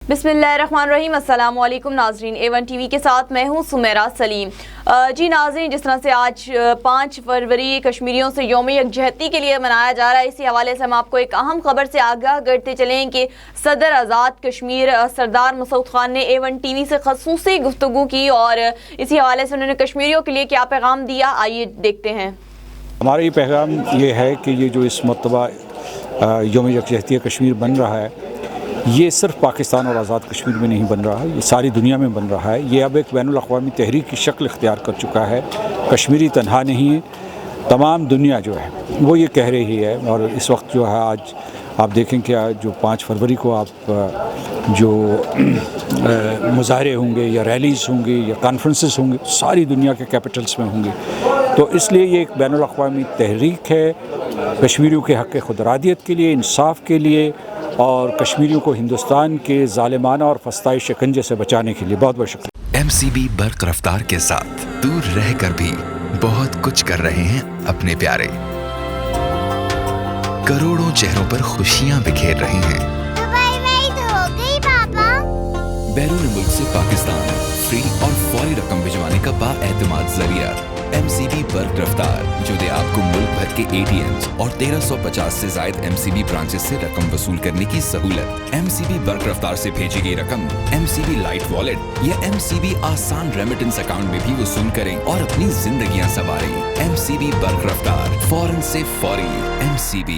بسم اللہ الرحمن الرحیم۔ السلام علیکم ناظرین، A1 ٹی وی کے ساتھ میں ہوں سمیرہ سلیم۔ جی ناظرین، جس طرح سے آج 5 فروری کشمیریوں سے یوم یکجہتی کے لیے منایا جا رہا ہے، اسی حوالے سے ہم آپ کو ایک اہم خبر سے آگاہ کرتے چلیں کہ صدر آزاد کشمیر سردار مسعود خان نے A1 ٹی وی سے خصوصی گفتگو کی اور اسی حوالے سے انہوں نے کشمیریوں کے لیے کیا پیغام دیا، آئیے دیکھتے ہیں۔ ہمارا یہ پیغام یہ ہے کہ یہ جو اس مرتبہ یوم یکجہتی کشمیر بن رہا ہے، یہ صرف پاکستان اور آزاد کشمیر میں نہیں بن رہا ہے، یہ ساری دنیا میں بن رہا ہے۔ یہ اب ایک بین الاقوامی تحریک کی شکل اختیار کر چکا ہے۔ کشمیری تنہا نہیں ہے، تمام دنیا جو ہے وہ یہ کہہ رہی ہے۔ اور اس وقت جو ہے آج آپ دیکھیں کہ جو 5 فروری کو آپ جو مظاہرے ہوں گے یا ریلیز ہوں گے یا کانفرنسز ہوں گے، ساری دنیا کے کیپٹلس میں ہوں گے۔ تو اس لیے یہ ایک بین الاقوامی تحریک ہے کشمیریوں کے حق خود ارادیت کے لیے، انصاف کے لیے، اور کشمیریوں کو ہندوستان کے ظالمانہ اور فسطائی شکنجے سے بچانے کے لیے۔ بہت بہت شکریہ۔ MCB برق رفتار کے ساتھ دور رہ کر بھی بہت کچھ کر رہے ہیں اپنے پیارے، کروڑوں چہروں پر خوشیاں بکھیر رہے ہیں۔ دبئی میں ہی تو ہو گئی پاپا۔ بیرون ملک سے پاکستان فری اور فوری رقم بھجوانے کا بااعتماد ذریعہ MCB برق رفتار، جو دے آپ کو ملک بھر کے ATMs اور 1350 سے زائد MCB برانچز سے رقم وصول کرنے کی سہولت۔ MCB برق رفتار سے بھیجی گئی رقم MCB لائٹ والیٹ یا MCB آسان ریمیٹنس اکاؤنٹ میں بھی وصول کریں اور اپنی زندگیاں سنواریں۔ MCB برق رفتار، فوراً سے فوری۔ MCB